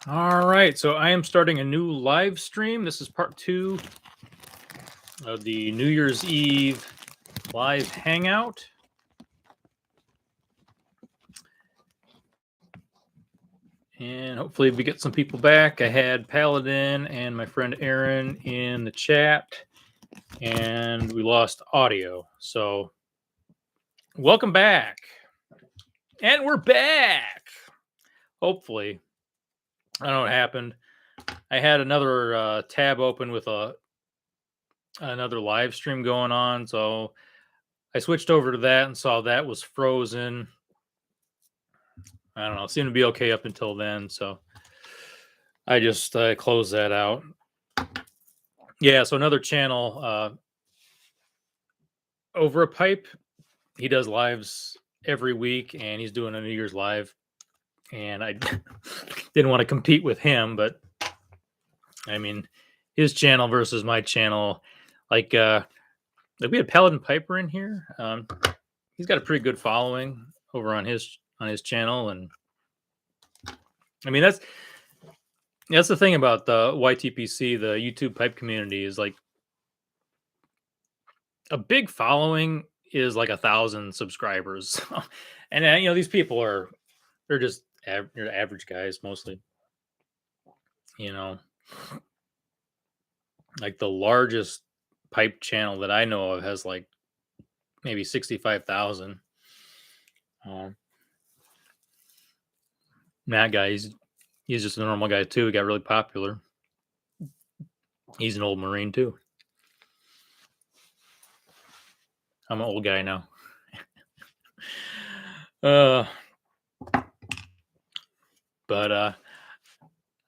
All right, so I am starting a new live stream. This is part 2 of the New Year's Eve live hangout. And hopefully we get some people back. I had Paladin and my friend Aaron in the chat, and we lost audio. So welcome back. And we're back. Hopefully. I don't know what happened. I had another tab open with another live stream going on, so I switched over to that and saw that was frozen. I don't know. It seemed to be okay up until then, so I just closed that out. Yeah, so another channel, Over a Pipe. He does lives every week, and he's doing a New Year's live. And I didn't want to compete with him, but I mean, his channel versus my channel, like we had Paladin Piper in here. He's got a pretty good following over on his channel, and I mean that's the thing about the YTPC, the YouTube pipe community, is like a big following is like 1,000 subscribers. And you know, these people they're just they're average guys mostly. You know, like the largest pipe channel that I know of has like maybe 65,000. That guy, he's just a normal guy too. He got really popular. He's an old Marine too. I'm an old guy now. But I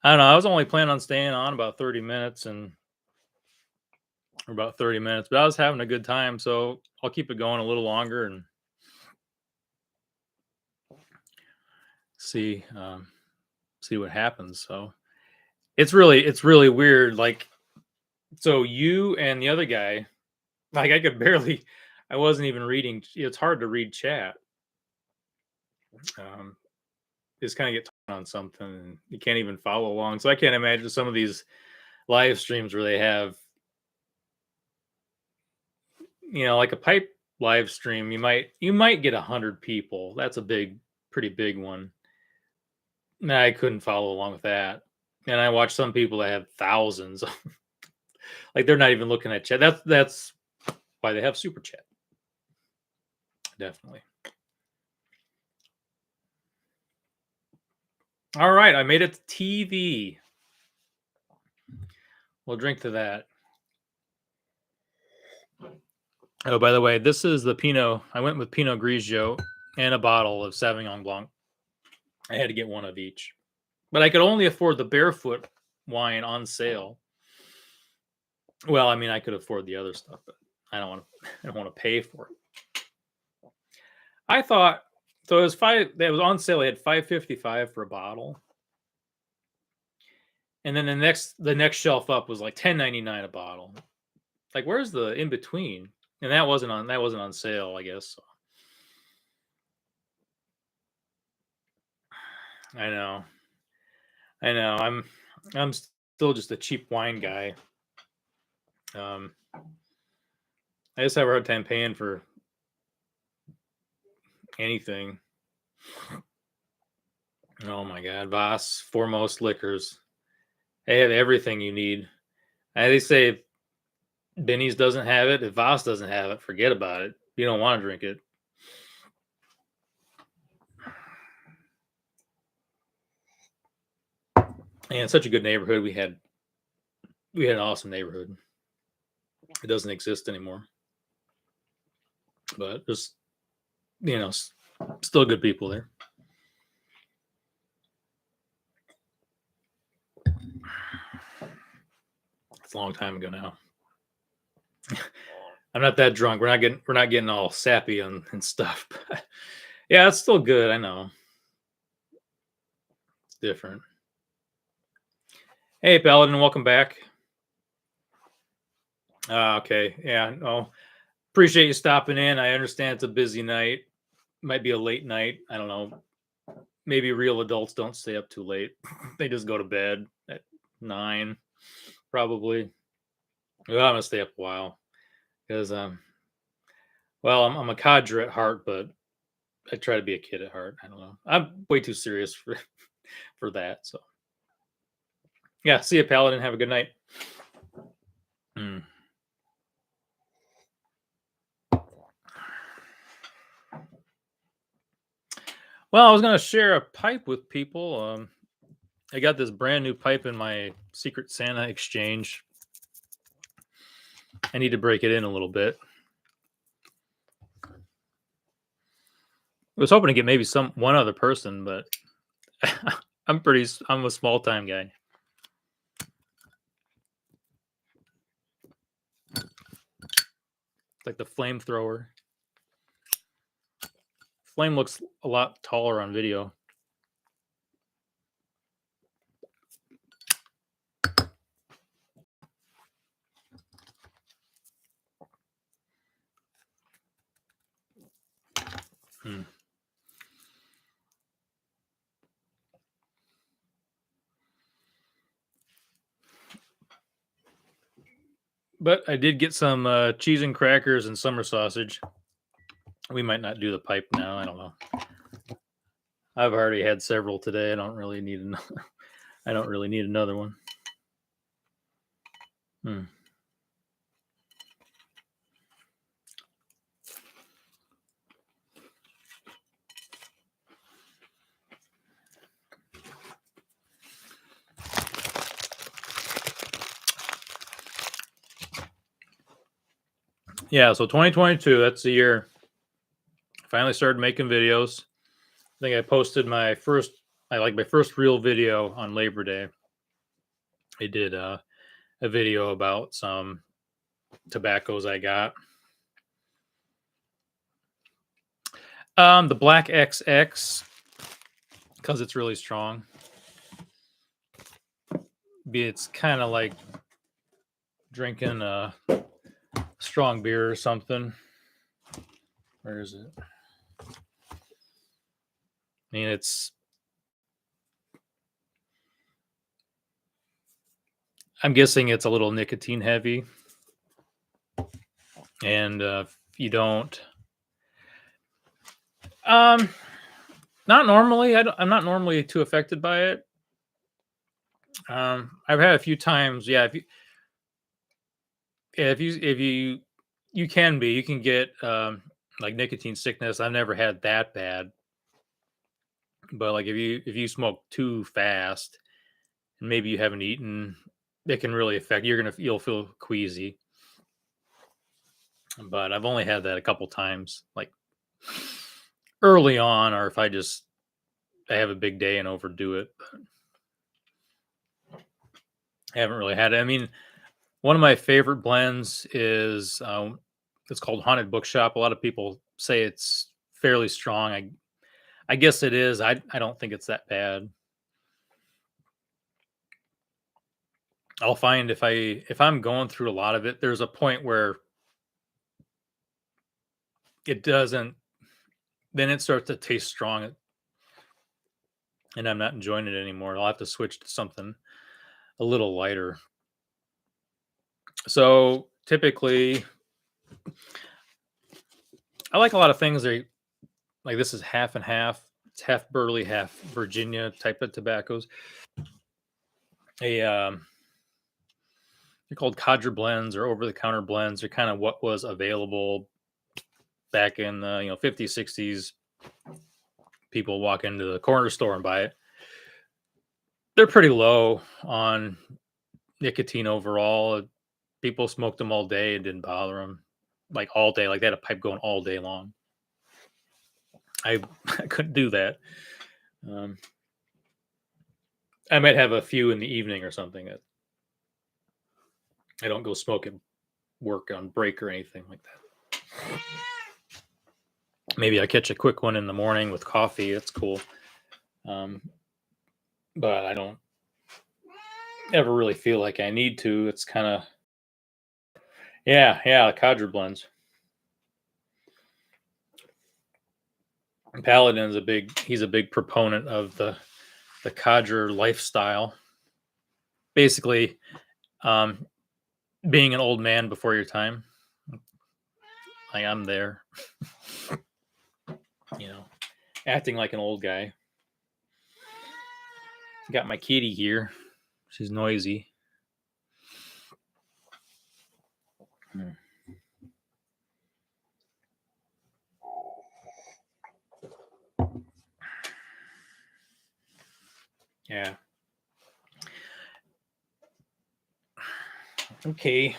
don't know. I was only planning on staying on about 30 minutes but I was having a good time, so I'll keep it going a little longer and see what happens. So it's really weird. Like, so you and the other guy, like I wasn't even reading. It's hard to read chat. Just kind of get on something and you can't even follow along. So I can't imagine some of these live streams where they have, you know, like a pipe live stream, you might get 100 people. That's a pretty big one. Nah, I couldn't follow along with that. And I watch some people that have thousands. Like they're not even looking at chat. That's why they have super chat. Definitely. All right, I made it to TV. We'll drink to that. Oh, by the way, this is the Pinot. I went with Pinot Grigio and a bottle of Sauvignon Blanc. I had to get one of each, but I could only afford the Barefoot wine on sale. Well, I mean, I could afford the other stuff, but I don't want to pay for it. I thought so. It was that was on sale. I had $5.55 for a bottle, and then the next shelf up was like $10.99 a bottle. Like, where's the in between? And that wasn't on sale, I guess. So. I know. I'm still just a cheap wine guy. I just have a hard time paying for anything. Oh my God, Voss, Foremost Liquors. They have everything you need. They say if Benny's doesn't have it, if Voss doesn't have it, forget about it. You don't want to drink it. And it's such a good neighborhood. We had an awesome neighborhood. It doesn't exist anymore. But there's, you know, still good people there. It's a long time ago now. I'm not that drunk. We're not getting all sappy and stuff. But yeah, it's still good. I know. It's different. Hey, Paladin, welcome back. Okay. Yeah. No. Appreciate you stopping in. I understand it's a busy night. Might be a late night. I don't know. maybe real adults don't stay up too late. They just go to bed at 9, probably. Well, I'm gonna stay up a while because well, I'm a codger at heart, but I try to be a kid at heart. I don't know. I'm way too serious for for that. So yeah, see you, Paladin. Have a good night. Mm. Well, I was gonna share a pipe with people. I got this brand new pipe in my Secret Santa exchange. I need to break it in a little bit. I was hoping to get maybe one other person, but I'm a small time guy. Like the flamethrower. Flame looks a lot taller on video. Hmm. But I did get some cheese and crackers and summer sausage. We might not do the pipe now. I don't know. I've already had several today. I don't really need another. I don't really need another one. Hmm. Yeah, so 2022, that's the year I finally started making videos. I think I posted my first real video on Labor Day. I did a video about some tobaccos I got. The Black XX, because it's really strong. It's kind of like drinking a strong beer or something. Where is it? I mean, I'm guessing it's a little nicotine heavy. And if you don't, um, not normally. I'm not normally too affected by it. I've had a few times. Yeah, you can be, you can get like nicotine sickness. I've never had that bad, but like if you smoke too fast and maybe you haven't eaten, it can really affect. You'll feel queasy. But I've only had that a couple times, like early on, or if I have a big day and overdo it. I haven't really had it. I mean, one of my favorite blends is it's called Haunted Bookshop. A lot of people say it's fairly strong. I guess it is. I don't think it's that bad. I'll find if I'm going through a lot of it, there's a point where it doesn't. Then it starts to taste strong, and I'm not enjoying it anymore. I'll have to switch to something a little lighter. So typically, I like a lot of things. Like this is half and half. It's half Burley, half Virginia type of tobaccos. A They're called Codger blends or over the counter blends. They're kind of what was available back in the 50s, 60s. People walk into the corner store and buy it. They're pretty low on nicotine overall. People smoked them all day. It didn't bother them, like all day. Like they had a pipe going all day long. I couldn't do that. Um, I might have a few in the evening or something. I don't go smoke at work on break or anything like that. Maybe I catch a quick one in the morning with coffee. It's cool. But I don't ever really feel like I need to. It's kind of, yeah, Codger blends. Paladin's he's a big proponent of the codger lifestyle. Basically, um, being an old man before your time. Like I'm there, you know, acting like an old guy. Got my kitty here. She's noisy. Hmm. Yeah. Okay.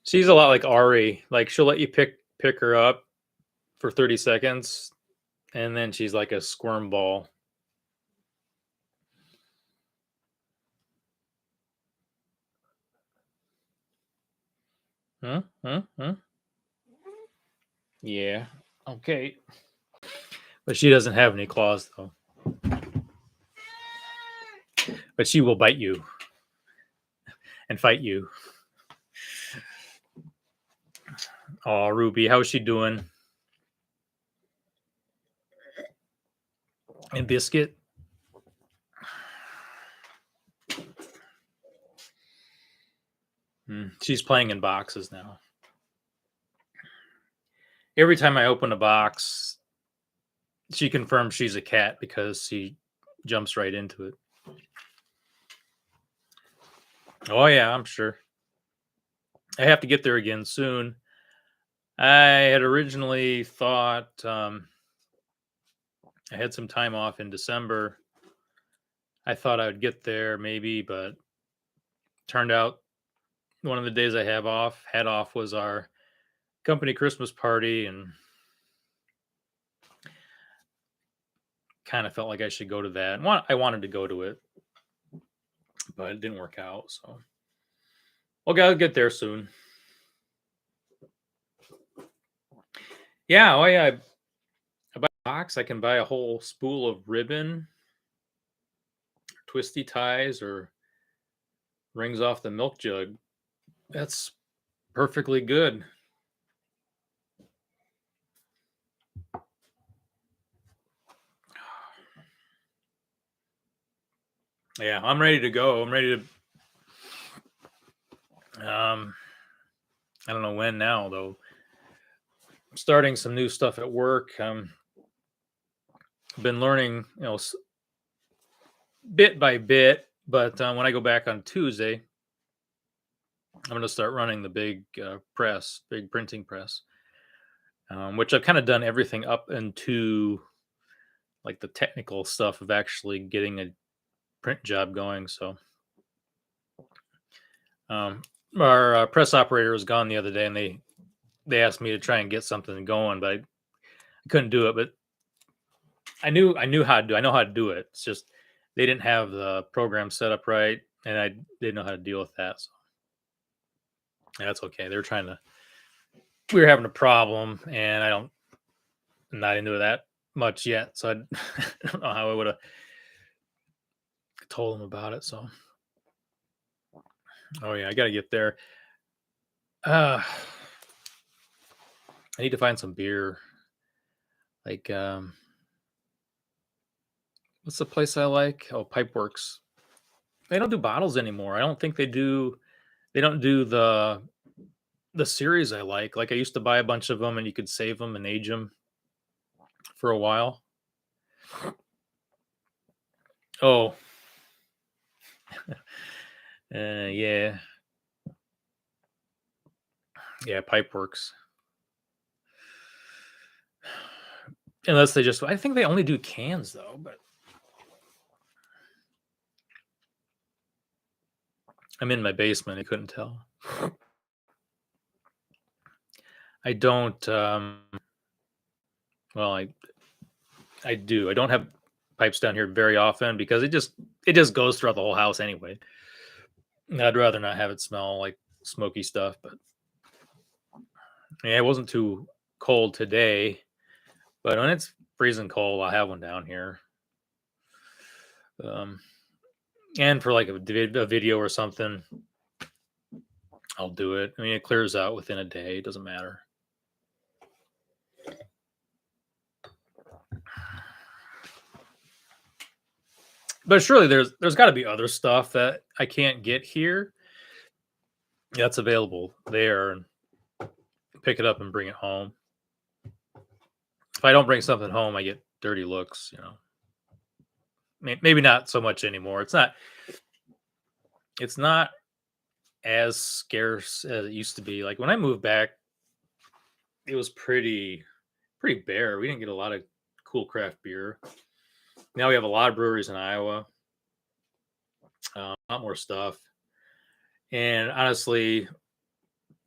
She's a lot like Ari. Like she'll let you pick her up for 30 seconds and then she's like a squirm ball. Huh? Huh? Huh? Yeah. Okay. But she doesn't have any claws though. But she will bite you and fight you. Oh, Ruby, how's she doing? And Biscuit? She's playing in boxes now. Every time I open a box, she confirms she's a cat because she jumps right into it. Oh yeah, I'm sure. I have to get there again soon. I had originally thought I had some time off in December. I thought I would get there maybe, but turned out one of the days I had off was our company Christmas party, and kind of felt like I should go to that. I wanted to go to it, but it didn't work out. So, okay, I'll get there soon. Yeah, oh yeah. I buy a box. I can buy a whole spool of ribbon, twisty ties, or rings off the milk jug. That's perfectly good. Yeah, I'm ready to go. I'm ready to. I don't know when now though. I'm starting some new stuff at work. Been learning, bit by bit. But when I go back on Tuesday, I'm going to start running the big big printing press, which I've kind of done everything up into like the technical stuff of actually getting a print job going. So um, our press operator was gone the other day, and they asked me to try and get something going, but I couldn't do it. But I knew how to do. I know how to do it. It's just they didn't have the program set up right, and I didn't know how to deal with that. So that's okay. They're trying to. We were having a problem, and I'm not into that much yet, so I don't know how I would have told them about it. So, oh yeah, I got to get there. Uh, I need to find some beer. Like, what's the place I like? Oh, Pipeworks. They don't do bottles anymore. I don't think they do. They don't do the series I like. Like I used to buy a bunch of them, and you could save them and age them for a while. Oh, yeah, yeah, Pipeworks. Unless they just, I think they only do cans though. But I'm in my basement. I couldn't tell. I don't. Well, I do. I don't have pipes down here very often because it just goes throughout the whole house anyway. I'd rather not have it smell like smoky stuff. But yeah, it wasn't too cold today. But when it's freezing cold, I'll have one down here. And for like a video or something, I'll do it. I mean, it clears out within a day. It doesn't matter. But surely there's got to be other stuff that I can't get here that's available there, and pick it up and bring it home. If I don't bring something home, I get dirty looks. Maybe not so much anymore. It's not as scarce as it used to be. Like when I moved back, it was pretty bare. We didn't get a lot of cool craft beer. Now we have a lot of breweries in Iowa, a lot more stuff. And honestly,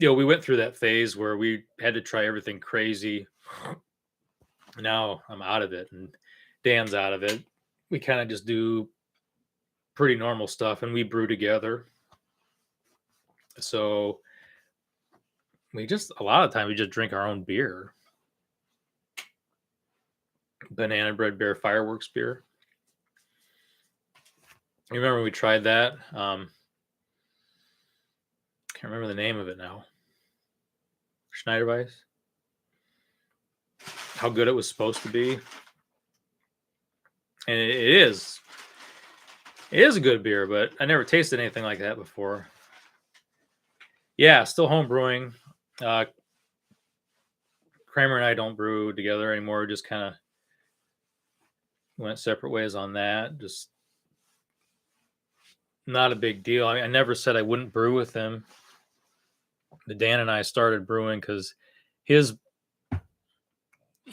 we went through that phase where we had to try everything crazy. Now I'm out of it, and Dan's out of it. We kind of just do pretty normal stuff, and we brew together. So a lot of time we just drink our own beer. Banana Bread Bear Fireworks beer. You remember when we tried that? Can't remember the name of it now. Schneiderweiss. How good it was supposed to be. And it is. It is a good beer, but I never tasted anything like that before. Yeah, still home brewing. Kramer and I don't brew together anymore. Just kind of went separate ways on that. Just not a big deal. I mean, I never said I wouldn't brew with him. But Dan and I started brewing because he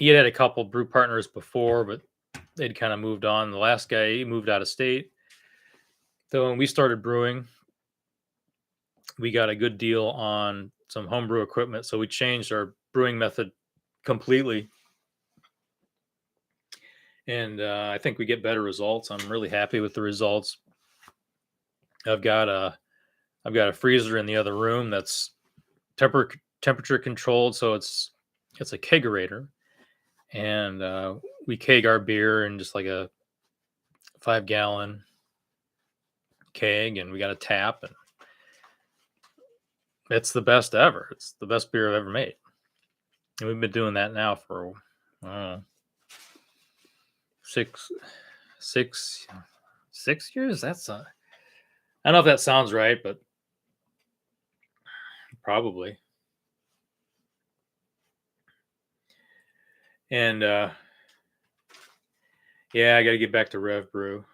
had a couple brew partners before, but they'd kind of moved on. The last guy, he moved out of state. So when we started brewing, we got a good deal on some homebrew equipment. So we changed our brewing method completely. And I think we get better results. I'm really happy with the results. I've got a freezer in the other room that's temperature controlled, so it's a kegerator, and we keg our beer in just like a 5-gallon keg, and we got a tap, and it's the best ever. It's the best beer I've ever made, and we've been doing that now for I don't know, 6 years. I don't know if that sounds right, but probably. And yeah, I got to get back to Rev Brew.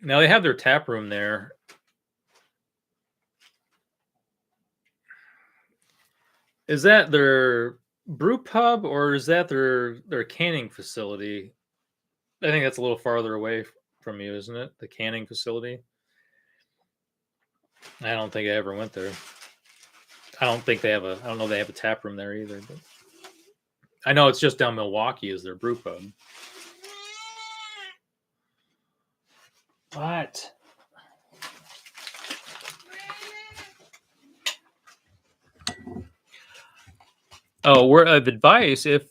Now they have their tap room there. Is that their brew pub, or is that their canning facility? I think that's a little farther away from you, isn't it? The canning facility. I don't think I ever went there. I don't know they have a tap room there either. But I know it's just down Milwaukee is their brew pub. What? Oh, word of advice: if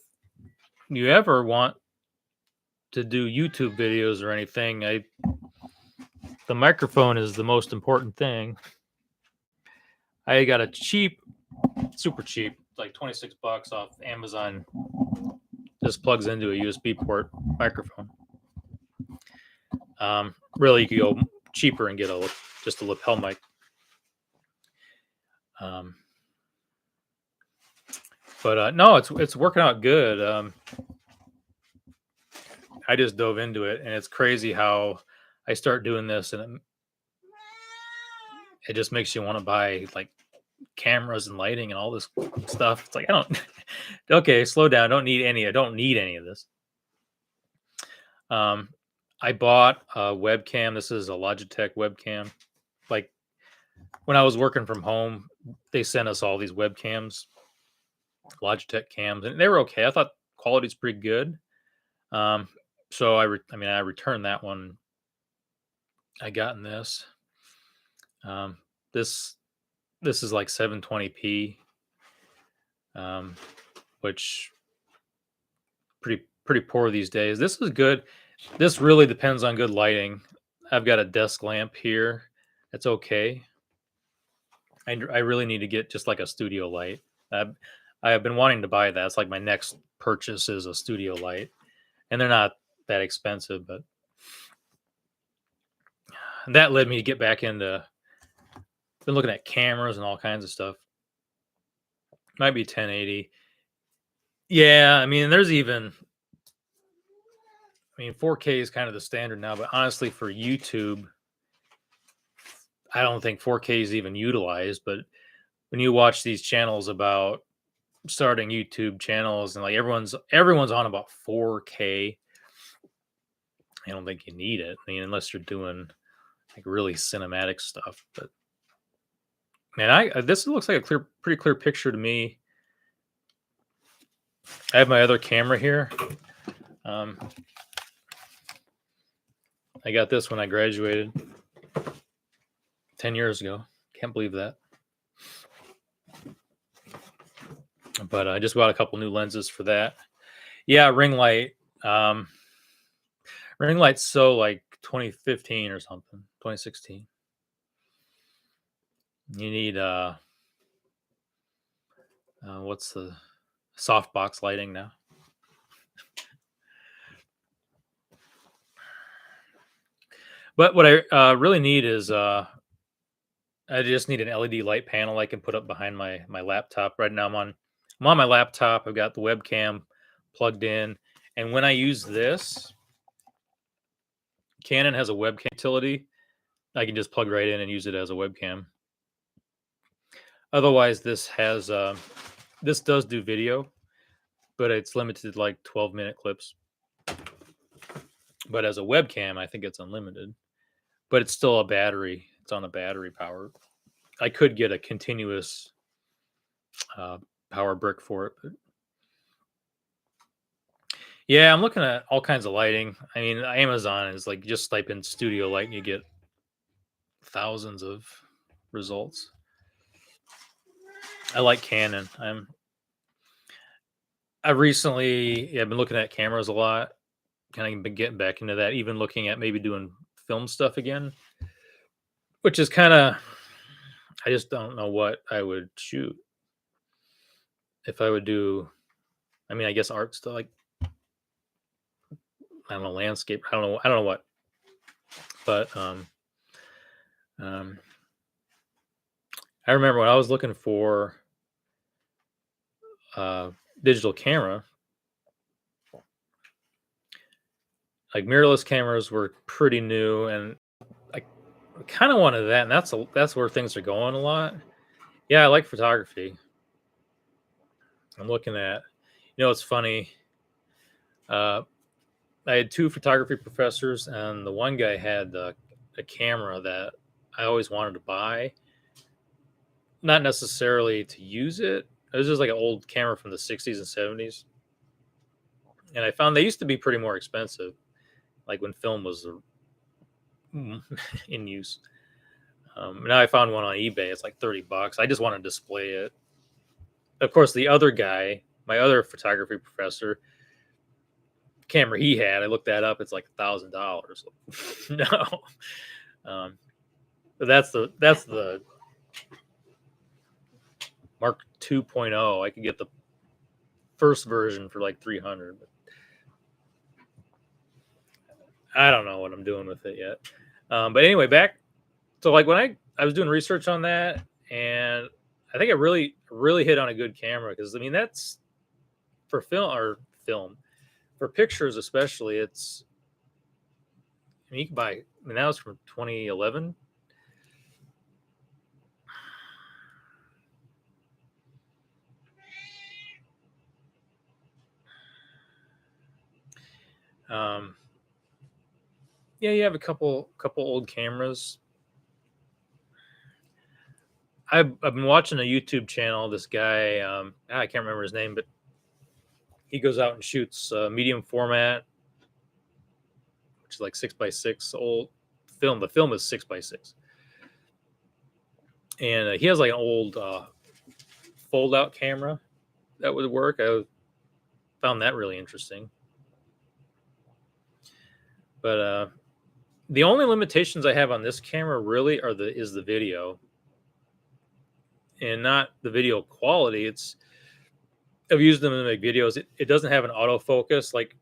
you ever want to do YouTube videos or anything, the microphone is the most important thing. I got a super cheap, like $26 off Amazon. Just plugs into a USB port microphone. Really, you could go cheaper and get just a lapel mic. But no, it's working out good. I just dove into it, and it's crazy how I start doing this, and it just makes you want to buy like cameras and lighting and all this stuff. It's like, I don't. Okay, slow down. I don't need any of this. I bought a webcam. This is a Logitech webcam. Like when I was working from home, they sent us all these webcams, Logitech cams, and they were okay. I thought quality's pretty good. So I returned that one. I gotten this. This is like 720p. which pretty poor these days. This is good. This really depends on good lighting. I've got a desk lamp here. It's okay. I really need to get just like a studio light. I have been wanting to buy that. It's like my next purchase is a studio light, and they're not that expensive, but that led me to get back into been looking at cameras and all kinds of stuff. Might be 1080. Yeah, I mean, there's even, I mean, 4K is kind of the standard now, but honestly, for YouTube, I don't think 4K is even utilized. But when you watch these channels about starting YouTube channels and like everyone's on about 4K, I don't think you need it. I mean, unless you're doing like really cinematic stuff. But man, this looks like a pretty clear picture to me. I have my other camera here. I got this when I graduated 10 years ago. Can't believe that. But I just bought a couple new lenses for that. Yeah, ring light. Ring light's so like 2015 or something, 2016. You need what's the softbox lighting now? But what I really need is I just need an LED light panel I can put up behind my laptop. Right now I'm on my laptop. I've got the webcam plugged in, and when I use this, Canon has a webcam utility. I can just plug right in and use it as a webcam. Otherwise, this does do video, but it's limited to like 12-minute clips. But as a webcam, I think it's unlimited. But it's still a battery. It's on a battery power. I could get a continuous power brick for it. But yeah, I'm looking at all kinds of lighting. I mean, Amazon is like just type in studio light and you get thousands of results. I like Canon. I've recently been looking at cameras a lot. Kind of been getting back into that. Even looking at maybe doing film stuff again, which is kind of, I just don't know what I would shoot if I would do. I mean, I guess art stuff, like I don't know, landscape. I don't know what. But I remember when I was looking for digital camera, like mirrorless cameras were pretty new, and I kind of wanted that, and that's where things are going a lot. Yeah, I like photography. I'm looking at, it's funny. I had two photography professors, and the one guy had a camera that I always wanted to buy. Not necessarily to use it. It was just like an old camera from the 60s and 70s. And I found they used to be pretty more expensive, like when film was in use. Now I found one on eBay. It's like $30. I just want to display it. Of course, the other guy, my other photography professor, camera he had, I looked that up. It's like $1,000. No, but that's the Mark 2.0. I could get the first version for like 300. But I don't know what I'm doing with it yet. But anyway, back. So like when I was doing research on that, and I think I really hit on a good camera, because I mean that's for film for pictures especially. It's, I mean, you can buy. I mean, that was from 2011. Yeah, you have a couple old cameras. I've been watching a YouTube channel. This guy, I can't remember his name, but he goes out and shoots medium format, which is like 6x6 old film. The film is 6x6, and he has like an old fold-out camera, that would work. I found that really interesting. But the only limitations I have on this camera really is the video, and not the video quality. I've used them to make videos. It doesn't have an autofocus. Like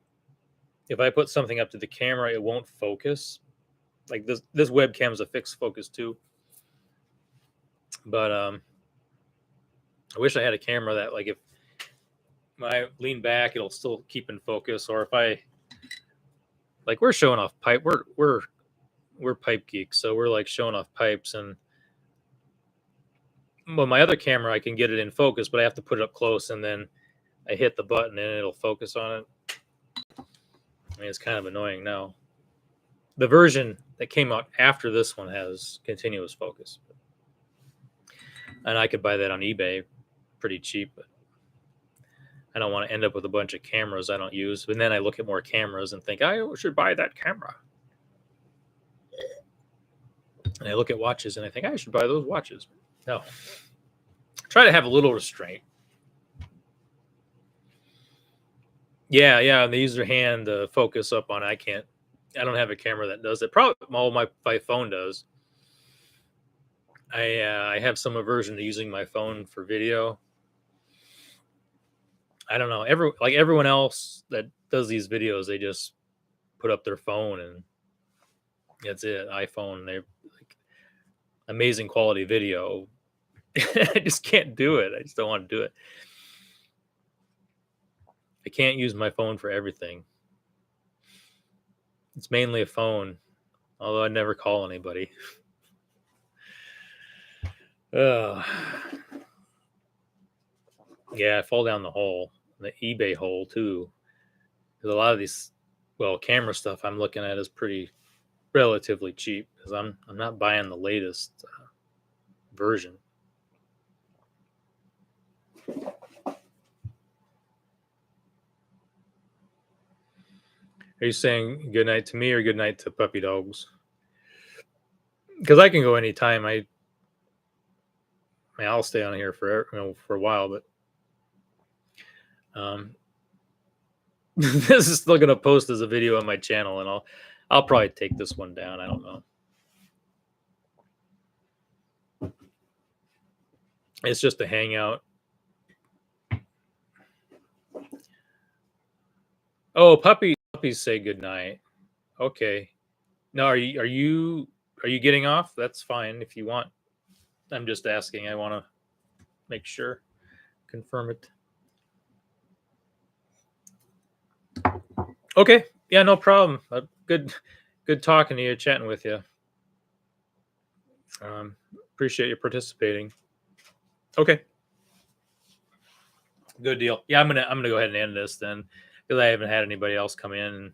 if I put something up to the camera, it won't focus. Like this webcam is a fixed focus too. But I wish I had a camera that, like, if I lean back, it'll still keep in focus. Or if I, like, we're showing off pipe. We're pipe geeks, so we're like showing off pipes. And well, my other camera, I can get it in focus, but I have to put it up close, and then I hit the button and it'll focus on it. I mean, it's kind of annoying now. The version that came out after this one has continuous focus, and I could buy that on eBay pretty cheap. But I don't want to end up with a bunch of cameras I don't use. And then I look at more cameras and think I should buy that camera. And I look at watches and I think I should buy those watches. No. Try to have a little restraint. Yeah, and they use their hand to focus up on it. I don't have a camera that does it. Probably all my phone does. I have some aversion to using my phone for video. I don't know. Everyone else that does these videos, they just put up their phone and that's it. iPhone. They're like amazing quality video. I just can't do it. I just don't want to do it. I can't use my phone for everything. It's mainly a phone, although I never call anybody. Yeah, I fall down the hole, the eBay hole too. Because a lot of these, camera stuff I'm looking at is pretty relatively cheap because I'm not buying the latest version. Are you saying good night to me or good night to puppy dogs? Because I can go anytime. I'll stay on here for a while, but this is still going to post as a video on my channel, and I'll probably take this one down. I don't know. It's just a hangout. Oh, puppies say good night. Okay. No, are you getting off? That's fine if you want. I'm just asking. I want to make sure, confirm it. Okay. Yeah, no problem. Good talking to you, chatting with you. Appreciate you participating. Okay. Good deal. Yeah, I'm gonna go ahead and end this then, because I haven't had anybody else come in.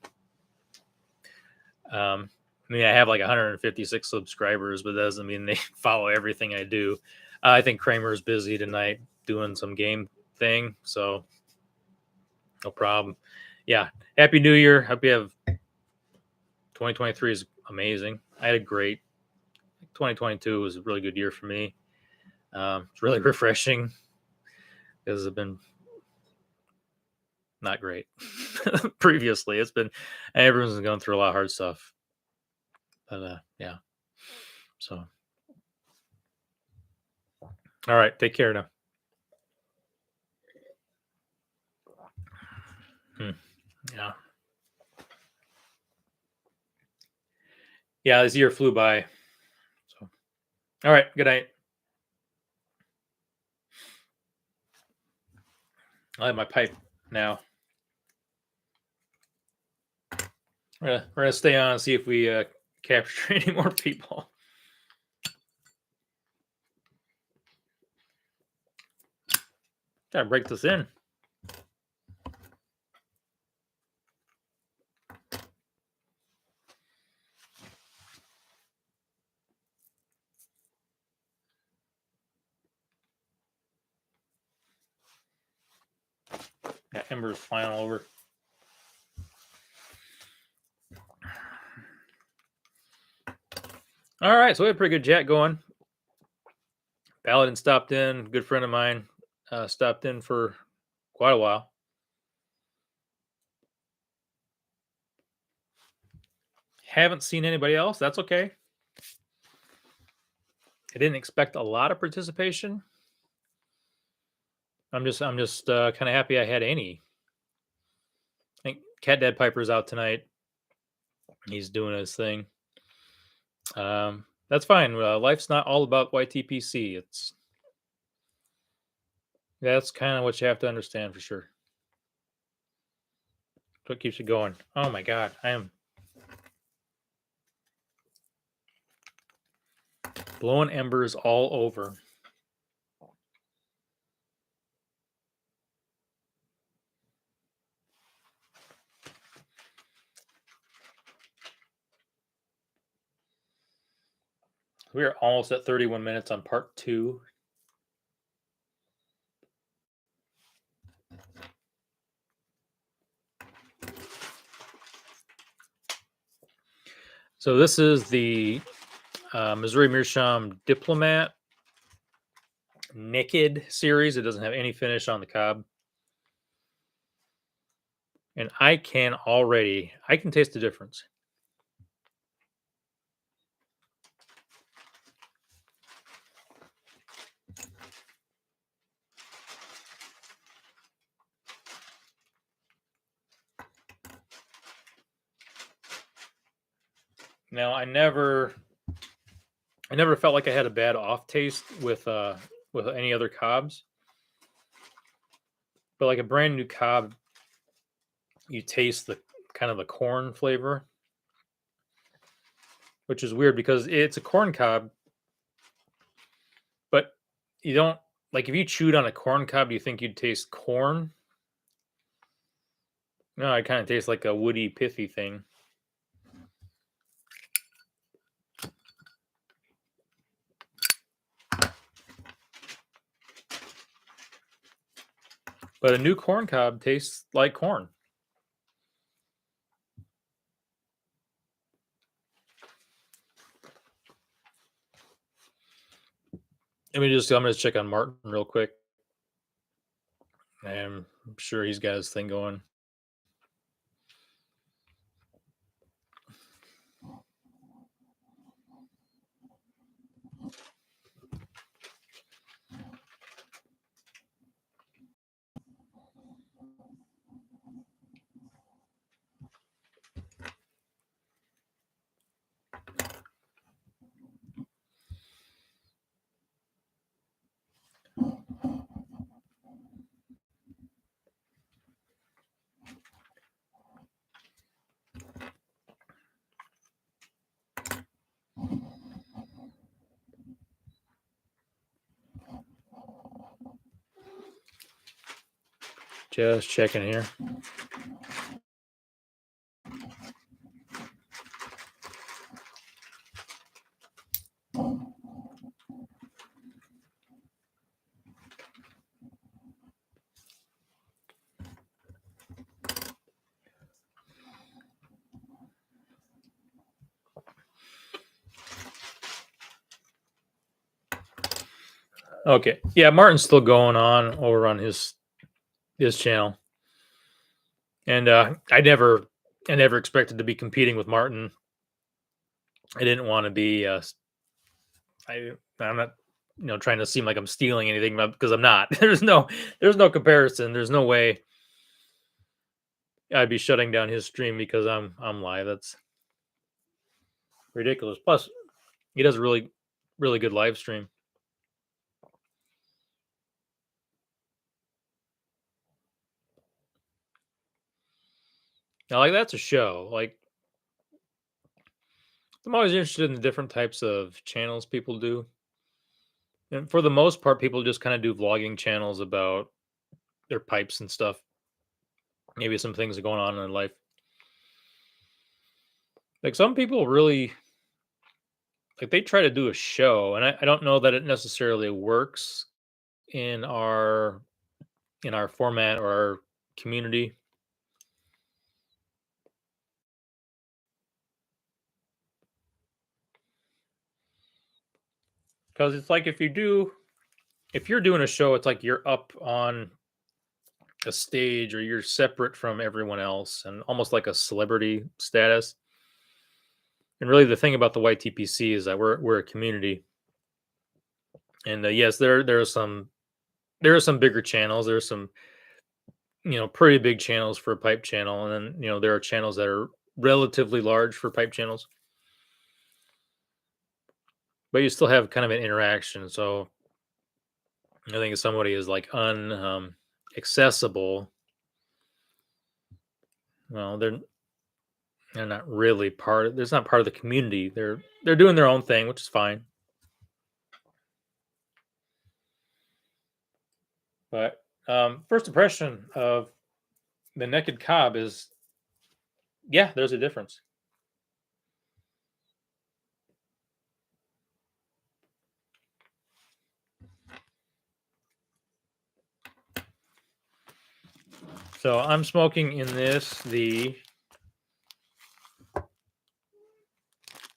I have like 156 subscribers, but that doesn't mean they follow everything I do. I think Kramer's busy tonight doing some game thing, so no problem. Yeah, Happy New Year. Hope you have 2023 is amazing. I had a great 2022 was a really good year for me. It's really refreshing because I've been not great previously. Everyone's going through a lot of hard stuff, but yeah. So, all right, take care now. Yeah. Yeah, this year flew by. So, all right, good night. I have my pipe now. We're gonna stay on and see if we capture any more people. Gotta break this in. Got embers flying all over. All right, so we had a pretty good chat going. Paladin stopped in, good friend of mine, stopped in for quite a while. Haven't seen anybody else. That's okay. I didn't expect a lot of participation. I'm just kind of happy I had any. I think Cat Dad Piper's out tonight. He's doing his thing. That's fine. Life's not all about YTPC. That's kind of what you have to understand for sure. What keeps you going. Oh my god, I am blowing embers all over. We are almost at 31 minutes on part 2. So this is the Missouri Meerschaum Diplomat Naked series. It doesn't have any finish on the cob. And I can taste the difference. Now I never felt like I had a bad off taste with any other cobs. But like a brand new cob, you taste the kind of the corn flavor, which is weird because it's a corn cob, but you don't like if you chewed on a corn cob, do you think you'd taste corn? No, it kind of tastes like a woody, pithy thing. But a new corn cob tastes like corn. I'm gonna check on Martin real quick. I'm sure he's got his thing going. Just checking here. Okay. Yeah, Martin's still going on over on his channel. And I never expected to be competing with Martin. I didn't want to be I'm not trying to seem like I'm stealing anything because I'm not. There's no comparison. There's no way I'd be shutting down his stream because I'm live. That's ridiculous. Plus, he does a really good live stream. Now, like that's a show. Like I'm always interested in the different types of channels people do. And for the most part, people just kind of do vlogging channels about their pipes and stuff. Maybe some things are going on in their life. Like some people really like they try to do a show, and I don't know that it necessarily works in our format or our community. Because it's like if you're doing a show, it's like you're up on a stage, or you're separate from everyone else, and almost like a celebrity status. And really, the thing about the YTPC is that we're a community, and yes, there are some bigger channels. There are some pretty big channels for a pipe channel, and then there are channels that are relatively large for pipe channels, but you still have kind of an interaction. So I think if somebody is like accessible, well, they're not really part of. There's not part of the community. They're doing their own thing, which is fine. But first impression of the naked cob is, yeah, there's a difference. So I'm smoking in the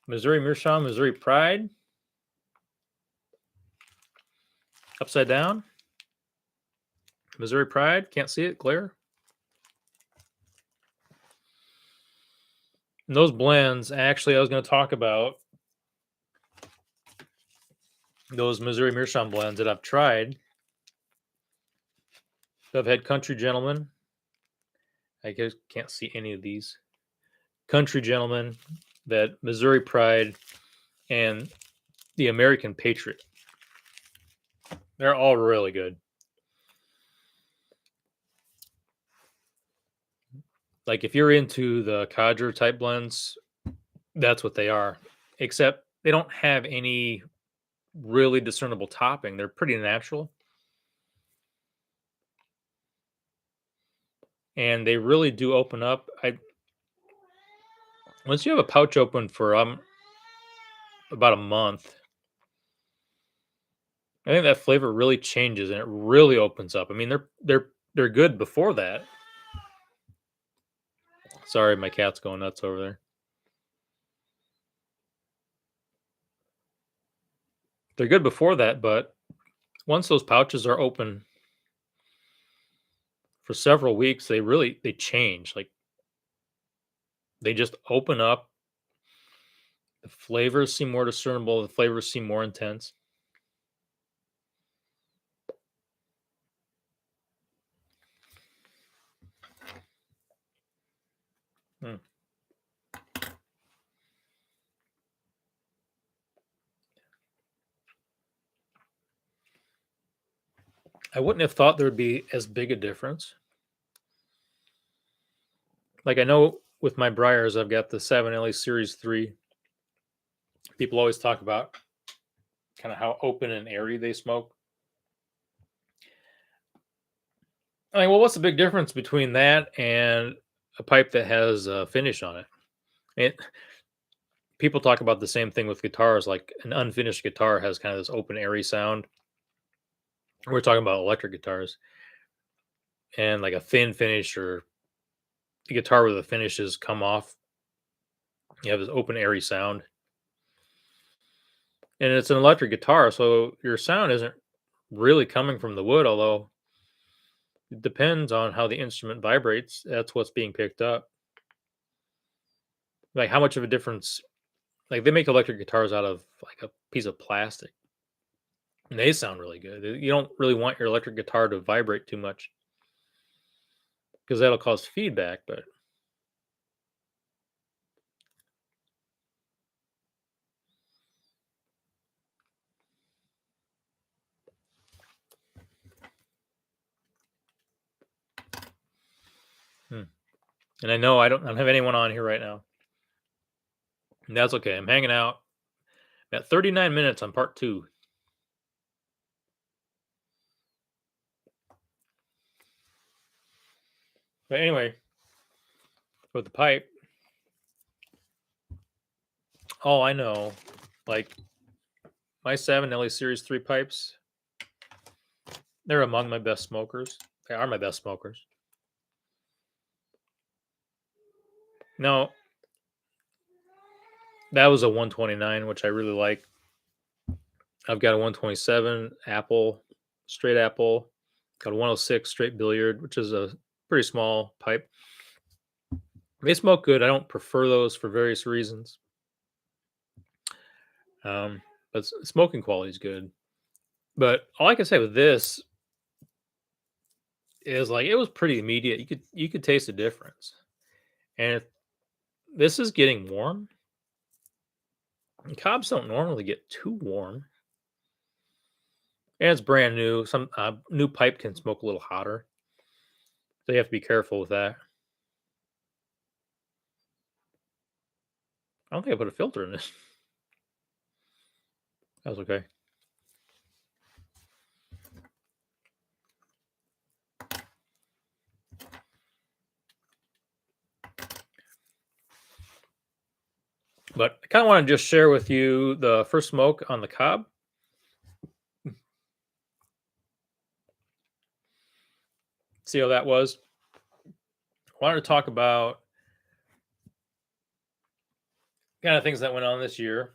Missouri Meerschaum, Missouri Pride, upside down. Missouri Pride, can't see it, glare. And those blends, actually, I was going to talk about those Missouri Meerschaum blends that I've tried. So I've had Country Gentleman. I guess can't see any of these. Country Gentleman, that Missouri Pride, and the American Patriot. They're all really good. Like if you're into the Codger type blends, that's what they are. Except they don't have any really discernible topping. They're pretty natural. And they really do open up. I Once you have a pouch open for about a month, I think that flavor really changes and it really opens up. I mean, they're good before that. Sorry, my cat's going nuts over there. They're good before that, but once those pouches are open for several weeks, they change. Like they just open up. The flavors seem more discernible. The flavors seem more intense. Hmm. I wouldn't have thought there would be as big a difference. Like I know with my Briars, I've got the 7LE Series 3. People always talk about kind of how open and airy they smoke. I mean, well, what's the big difference between that and a pipe that has a finish on it? It People talk about the same thing with guitars. Like an unfinished guitar has kind of this open, airy sound. We're talking about electric guitars, and like a thin finish or the guitar where the finishes come off, you have this open, airy sound. And it's an electric guitar, so your sound isn't really coming from the wood, although it depends on how the instrument vibrates. That's what's being picked up. Like how much of a difference, like they make electric guitars out of like a piece of plastic. And they sound really good. You don't really want your electric guitar to vibrate too much because that'll cause feedback, but hmm. And I don't have anyone on here right now. And that's okay. I'm hanging out. I'm at 39 minutes on part 2. But anyway, with the pipe, all I know, like my 7LE Series 3 pipes, they're among my best smokers. They are my best smokers. No, that was a 129, which I really like. I've got a 127 apple, straight apple, Got a 106 straight billiard, which is a pretty small pipe. They smoke good. I don't prefer those for various reasons. Um, but smoking quality is good. But all I can say with this is like it was pretty immediate. You could taste the difference. And if this is getting warm, and cobs don't normally get too warm. And it's brand new. Some new pipe can smoke a little hotter. So you have to be careful with that. I don't think I put a filter in this. That was okay. But I kind of want to just share with you the first smoke on the cob. See how that was. I wanted to talk about kind of things that went on this year.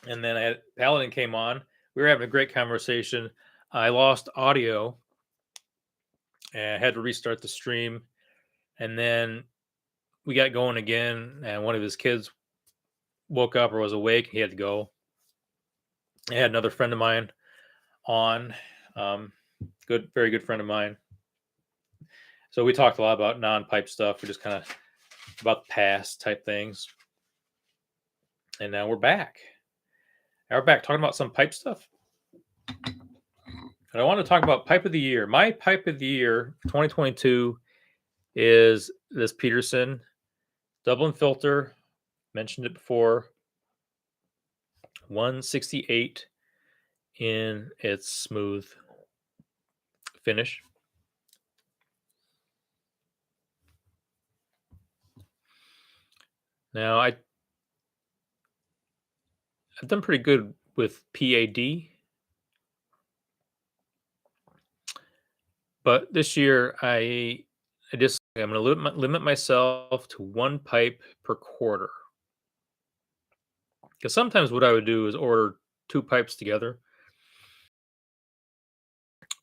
And then I had Paladin came on. We were having a great conversation. I lost audio and I had to restart the stream. And then we got going again, and one of his kids woke up or was awake. He had to go. I had another friend of mine on, very good friend of mine. So we talked a lot about non-pipe stuff. We just kind of about the past type things. And now we're back. Now we're back talking about some pipe stuff. And I want to talk about pipe of the year. My pipe of the year 2022 is this Peterson Dublin filter. Mentioned it before. 168 in its smooth finish. Now I've done pretty good with PAD, but this year I'm going to limit myself to one pipe per quarter. Because sometimes what I would do is order two pipes together,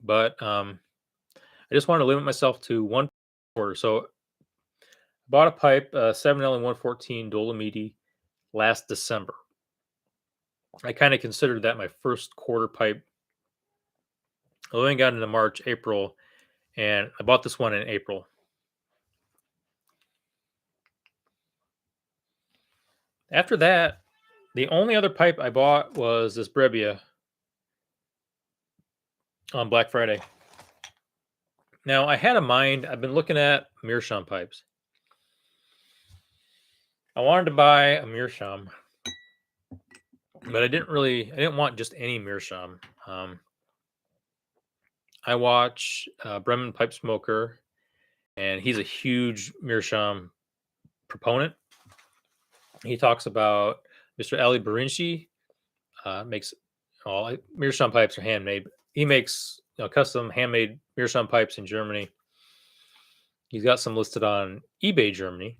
but I just want to limit myself to one quarter. So I bought a pipe, 7L and 114 Dolomiti last December. I kind of considered that my first quarter pipe. I only got into March, April, and I bought this one in April. After that, the only other pipe I bought was this Brebbia on Black Friday. Now, I had a mind, I've been looking at Meerschaum pipes. I wanted to buy a Meerschaum, but I didn't want just any Meerschaum. I watch Bremen Pipe Smoker, and he's a huge Meerschaum proponent. He talks about Mr. Ali Barinci, makes all Meerschaum pipes are handmade. He makes custom handmade Meerschaum pipes in Germany. He's got some listed on eBay Germany.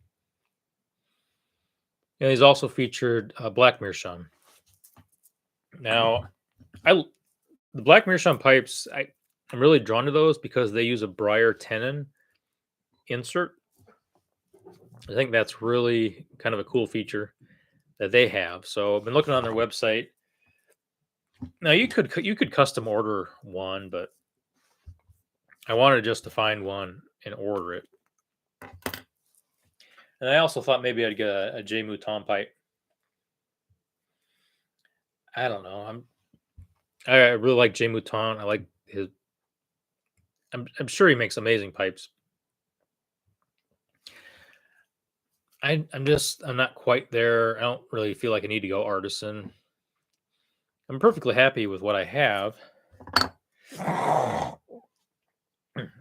And he's also featured Black Meerschaum. Now, the Black Meerschaum pipes, I'm really drawn to those because they use a briar tenon insert. I think that's really kind of a cool feature that they have. So I've been looking on their website. Now you could custom order one, but I wanted just to find one and order it. And I also thought maybe I'd get a J Mouton pipe. I don't know. I really like J Mouton. I like his. I'm sure he makes amazing pipes. I'm not quite there. I don't really feel like I need to go artisan. I'm perfectly happy with what I have.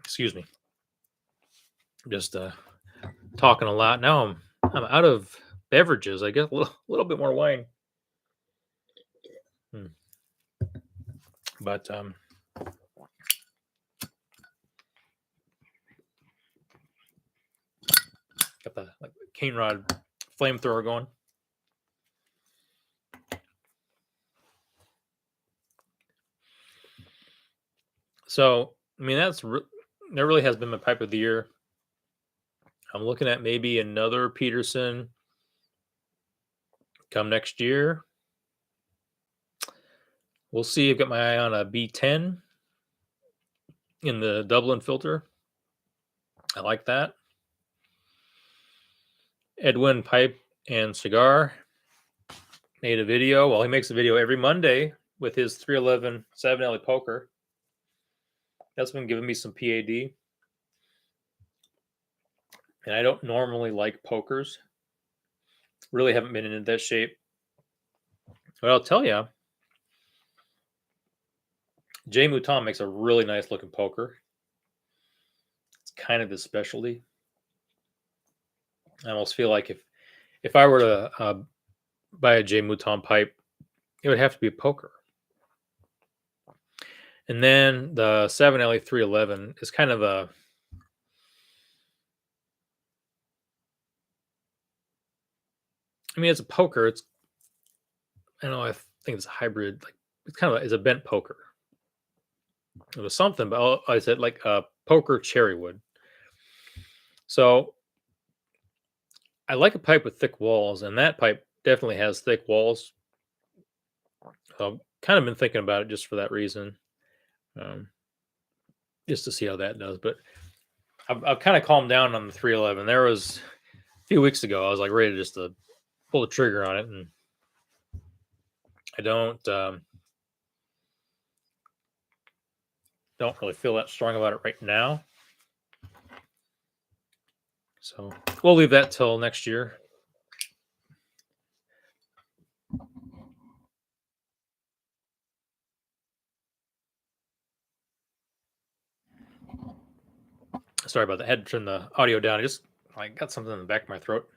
Excuse me. I'm just talking a lot. Now I'm out of beverages. I get a little bit more wine. But got the cane rod flamethrower going. So, I mean, that really has been my pipe of the year. I'm looking at maybe another Peterson come next year. We'll see. I've got my eye on a B10 in the Dublin filter. I like that. Edwin Pipe and Cigar made a video. Well, he makes a video every Monday with his 311 7 poker. That's been giving me some PAD. And I don't normally like pokers. Really haven't been in that shape. But I'll tell you, Jay Mouton makes a really nice looking poker. It's kind of his specialty. I almost feel like if I were to buy a Jay Mouton pipe, it would have to be a poker. And then the 7 311 is kind of a, I mean, it's a poker. I don't know. I think it's a hybrid. Like it's kind of it's a bent poker. It was something, but I said like a poker cherrywood. So I like a pipe with thick walls, and that pipe definitely has thick walls. So I've kind of been thinking about it just for that reason, um, just to see how that does. But I've kind of calmed down on the 311. There was a few weeks ago, I was like ready to just to pull the trigger on it, and I don't really feel that strong about it right now. So we'll leave that till next year. Sorry about that. I had to turn the audio down. I got something in the back of my throat.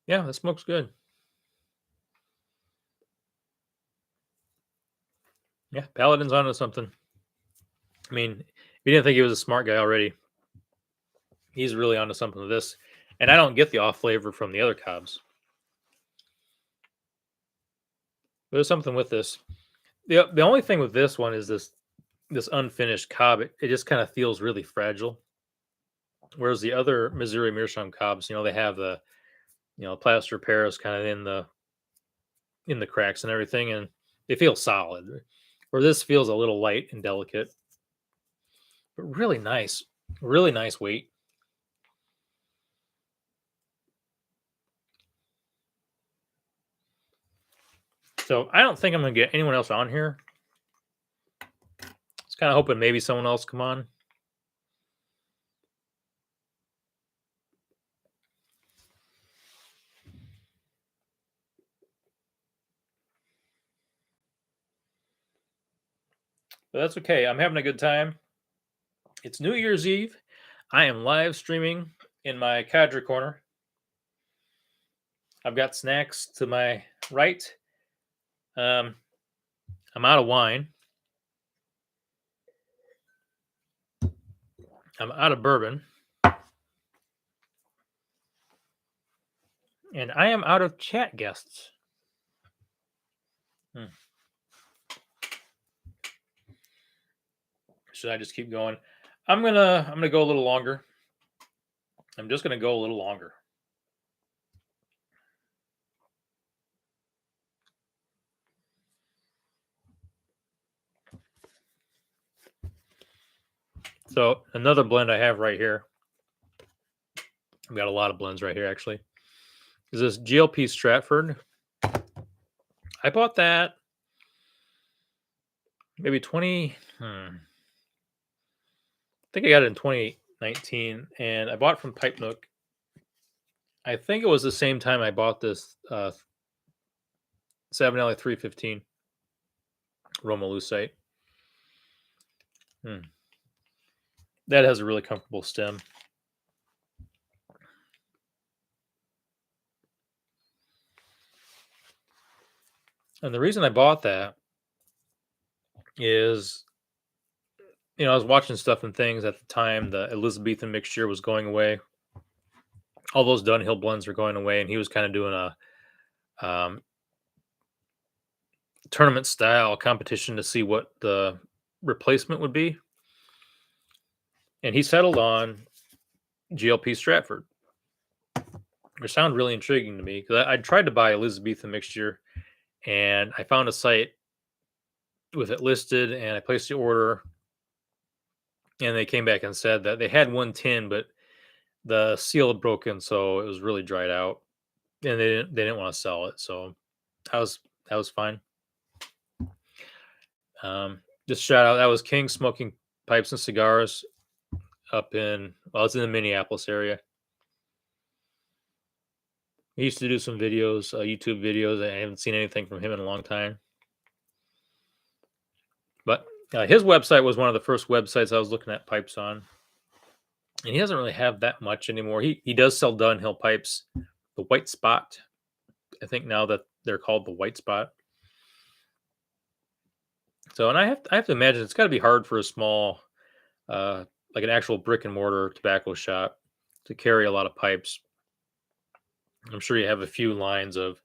Yeah, the smoke's good. Yeah, Paladin's onto something. I mean, if you didn't think he was a smart guy already, he's really onto something with this. And I don't get the off flavor from the other cobs. There's something with this. The only thing with this one is this unfinished cob. It just kind of feels really fragile. Whereas the other Missouri Meerschaum cobs, they have the plaster Paris kind of in the cracks and everything, and they feel solid. Where this feels a little light and delicate, but really nice weight. So I don't think I'm gonna get anyone else on here. I was kind of hoping maybe someone else come on. But that's okay. I'm having a good time. It's New Year's Eve. I am live streaming in my cadre corner. I've got snacks to my right. I'm out of wine. I'm out of bourbon. And I am out of chat guests. Should I just keep going? I'm gonna go a little longer. I'm just gonna go a little longer. So another blend I have right here. I've got a lot of blends right here actually. Is this GLP Stratford? I bought that maybe 20. I think I got it in 2019, and I bought it from Pipe Nook. I think it was the same time I bought this 7 315 Roma Lucite. That has a really comfortable stem. And the reason I bought that is, I was watching stuff and things at the time. The Elizabethan mixture was going away. All those Dunhill blends were going away, and he was kind of doing a tournament style competition to see what the replacement would be. And he settled on GLP Stratford, which sounded really intriguing to me because I tried to buy Elizabethan mixture, and I found a site with it listed, and I placed the order, and they came back and said that they had one tin, but the seal had broken, so it was really dried out, and they didn't want to sell it. So that was fine. Just shout out, that was King Smoking Pipes and Cigars up in, well, it's in the Minneapolis area. He used to do some videos, YouTube videos. I haven't seen anything from him in a long time. But his website was one of the first websites I was looking at pipes on. And he doesn't really have that much anymore. He does sell Dunhill pipes, the White Spot. I think now that they're called the White Spot. So, and I have to imagine it's got to be hard for a small, like an actual brick and mortar tobacco shop to carry a lot of pipes. I'm sure you have a few lines of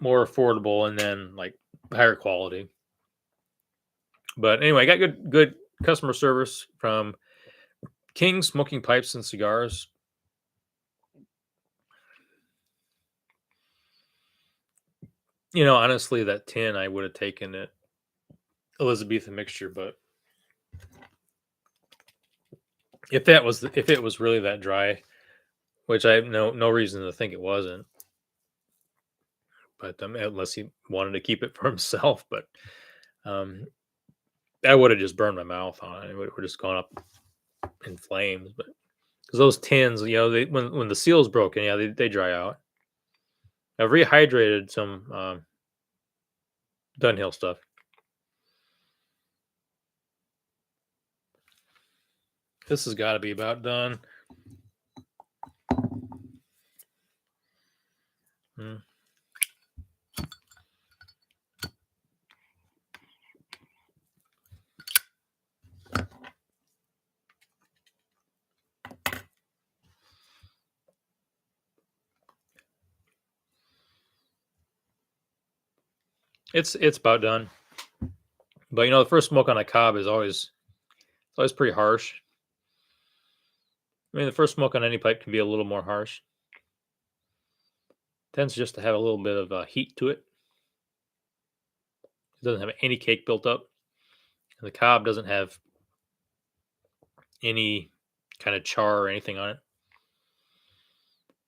more affordable and then like higher quality. But anyway, I got good customer service from King Smoking Pipes and Cigars. Honestly, that tin I would have taken it Elizabethan mixture, but if it was really that dry, which I have no reason to think it wasn't, but unless he wanted to keep it for himself, but I would have just burned my mouth on it. It would have just gone up in flames. But because those tins, they when the seal's broken, they dry out. I've rehydrated some Dunhill stuff. This has got to be about done. It's about done. But the first smoke on a cob is always pretty harsh. I mean, the first smoke on any pipe can be a little more harsh. Tends just to have a little bit of heat to it. It doesn't have any cake built up. And the cob doesn't have any kind of char or anything on it.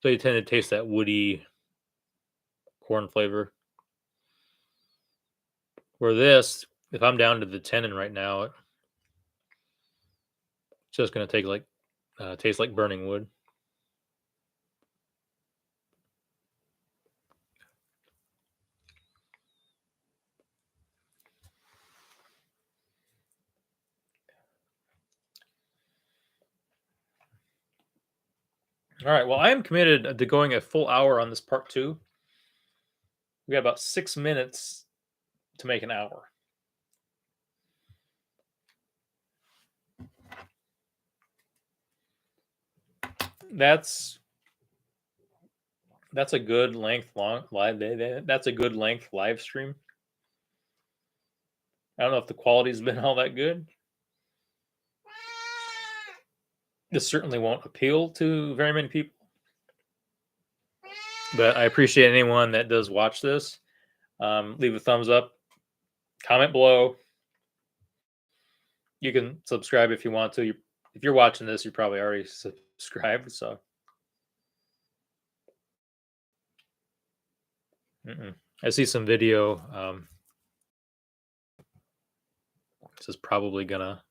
So you tend to taste that woody corn flavor. Where this, if I'm down to the tenon right now, it's just going to taste like burning wood. All right. Well, I am committed to going a full hour on this part 2. We got about 6 minutes to make an hour. That's a good length That's a good length live stream. I don't know if the quality's been all that good. This certainly won't appeal to very many people. But I appreciate anyone that does watch this. Leave a thumbs up, comment below. You can subscribe if you want to. If you're watching this, you're probably already subscribed. So I see some video. This is probably gonna.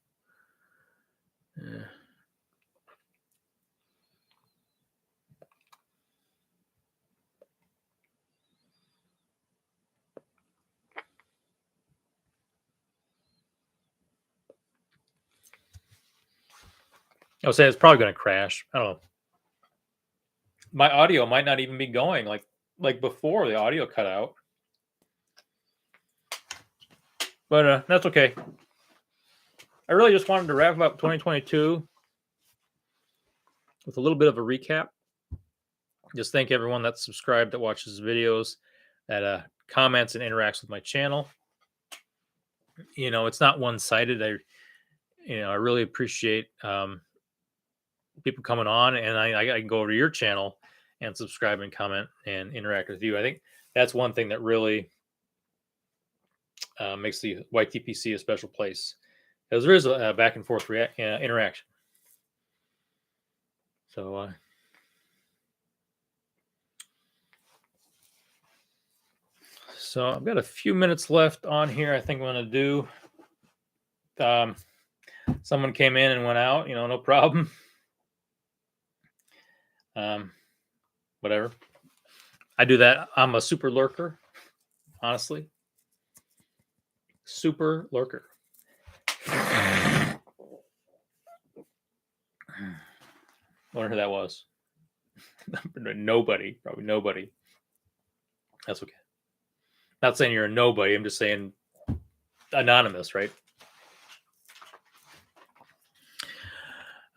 I would say it's probably going to crash. I don't know. My audio might not even be going like before the audio cut out. But that's okay. I really just wanted to wrap up 2022 with a little bit of a recap. Just thank everyone that's subscribed, that watches videos, that comments and interacts with my channel. It's not one-sided. I really appreciate people coming on, and I can go over to your channel and subscribe and comment and interact with you. I think that's one thing that really makes the YTPC a special place, because there is a back and forth interaction. So I've got a few minutes left on here. I think I'm going to do. Someone came in and went out. No problem. Whatever. I do that. I'm a super lurker, honestly. Super lurker. Wonder who that was. Nobody. Probably nobody. That's okay. Not saying you're a nobody. I'm just saying anonymous, right?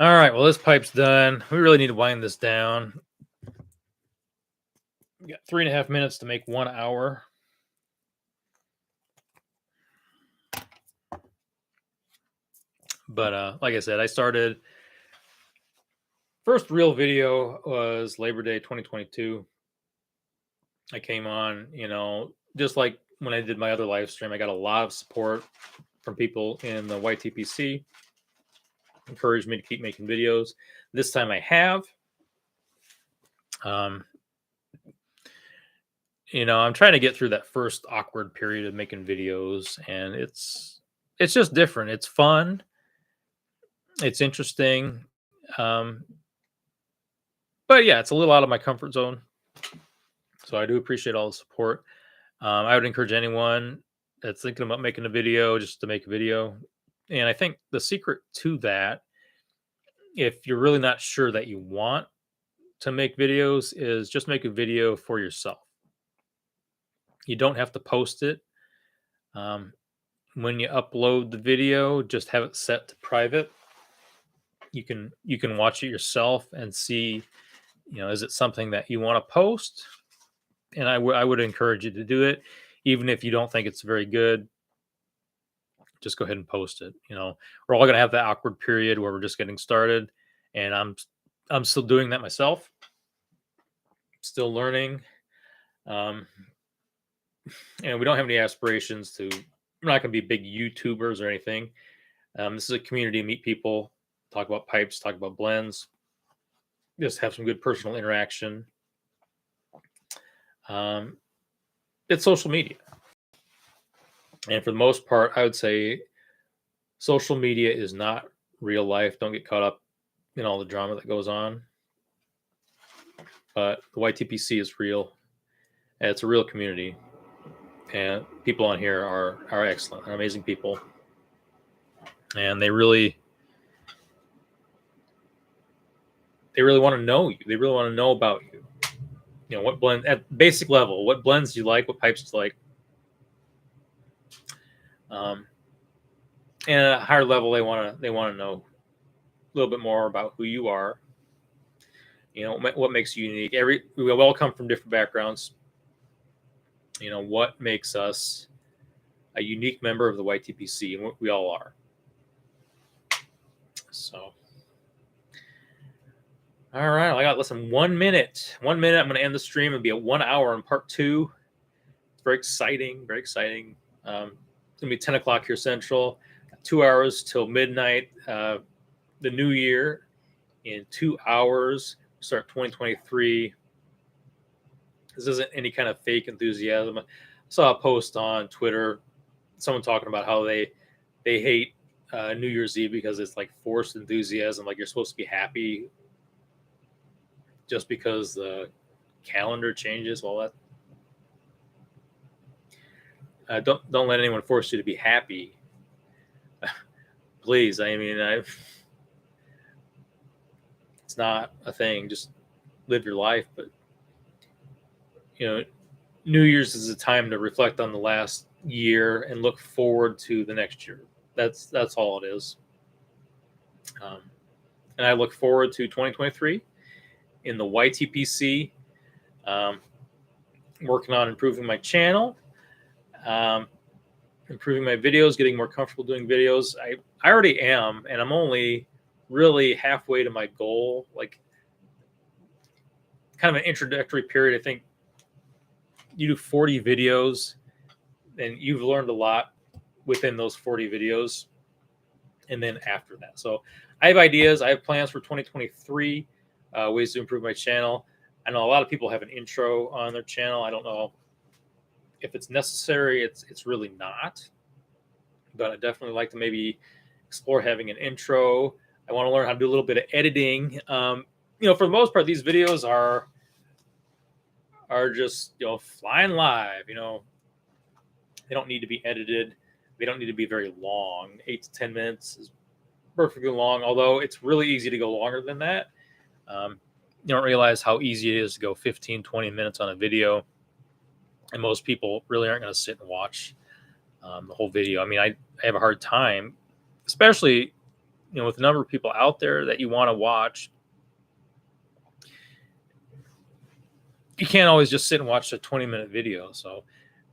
All right. Well, this pipe's done. We really need to wind this down. We got 3.5 minutes to make 1 hour. But like I said, I started. First real video was Labor Day 2022. I came on, just like when I did my other live stream, I got a lot of support from people in the YTPC. Encouraged me to keep making videos. This time I have. I'm trying to get through that first awkward period of making videos, and it's just different. It's fun. It's interesting. But yeah, it's a little out of my comfort zone. So I do appreciate all the support. I would encourage anyone that's thinking about making a video just to make a video. And I think the secret to that, if you're really not sure that you want to make videos, is just make a video for yourself. You don't have to post it. When you upload the video, just have it set to private. You can watch it yourself and see, is it something that you want to post? And I would encourage you to do it, even if you don't think it's very good. Just go ahead and post it. We're all going to have that awkward period where we're just getting started, and I'm still doing that myself. Still learning, and we don't have any aspirations to. We're not going to be big YouTubers or anything. This is a community, meet people, talk about pipes, talk about blends, just have some good personal interaction. It's social media. And for the most part, I would say social media is not real life. Don't get caught up in all the drama that goes on. But the YTPC is real. And it's a real community. And people on here are excellent. They're amazing people. And they really want to know you. They really want to know about you. What blend at basic level, what blends you like, what pipes you like. And at a higher level, they want to know a little bit more about who you are. What makes you unique. We all come from different backgrounds. What makes us a unique member of the YTPC, and we all are. So, all right, I got less than 1 minute. 1 minute. I'm going to end the stream. It'll be a 1 hour on part 2. It's very exciting. Very exciting. It's going to be 10 o'clock here Central. 2 hours till midnight. The new year in 2 hours. We start 2023. This isn't any kind of fake enthusiasm. I saw a post on Twitter, someone talking about how they hate New Year's Eve because it's like forced enthusiasm. Like you're supposed to be happy just because the calendar changes. Well, that don't let anyone force you to be happy. Please. I mean, it's not a thing. Just live your life. But New Year's is a time to reflect on the last year and look forward to the next year. That's all it is. And I look forward to 2023 in the YTPC, working on improving my channel, improving my videos, getting more comfortable doing videos. I already am, and I'm only really halfway to my goal, like kind of an introductory period. I think you do 40 videos and you've learned a lot within those 40 videos. And then after that, so I have ideas, I have plans for 2023, ways to improve my channel. I know a lot of people have an intro on their channel. I don't know if it's necessary. It's really not, but I definitely like to maybe explore having an intro. I want to learn how to do a little bit of editing. For the most part, these videos are just flying live. They don't need to be edited. They don't need to be very long. 8 to 10 minutes is perfectly long, although it's really easy to go longer than that. You don't realize how easy it is to go 15, 20 minutes on a video. And most people really aren't going to sit and watch the whole video. I mean, I have a hard time, especially, with the number of people out there that you want to watch. You can't always just sit and watch a 20-minute video. So,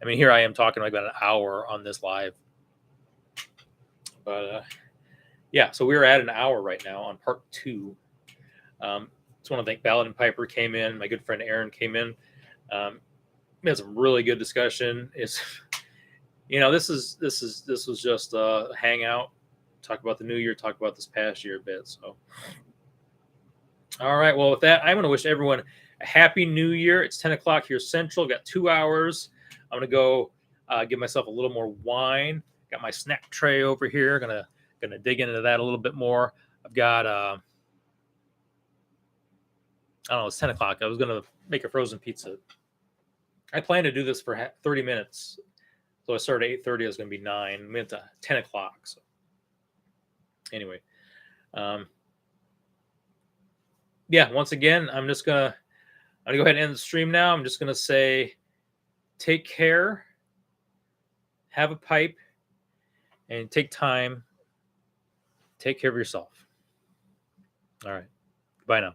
I mean, here I am talking like about an hour on this live. But yeah, so we're at an hour right now on part 2. Just want to thank Ballard and Piper came in. My good friend Aaron came in. We had some really good discussion. This was just a hangout, talk about the new year, talk about this past year a bit. So, all right. Well, with that, I'm going to wish everyone a happy new year. It's 10 o'clock here Central. Got 2 hours. I'm going to go give myself a little more wine. Got my snack tray over here. Gonna dig into that a little bit more. I've got I don't know, it's 10 o'clock. I was gonna make a frozen pizza. I plan to do this for 30 minutes. So I started at 8:30. I was gonna be 9. I went to 10 o'clock. So anyway, yeah. Once again, I'm gonna go ahead and end the stream now. I'm just gonna say, take care, have a pipe, and take time. Take care of yourself. All right. Bye now.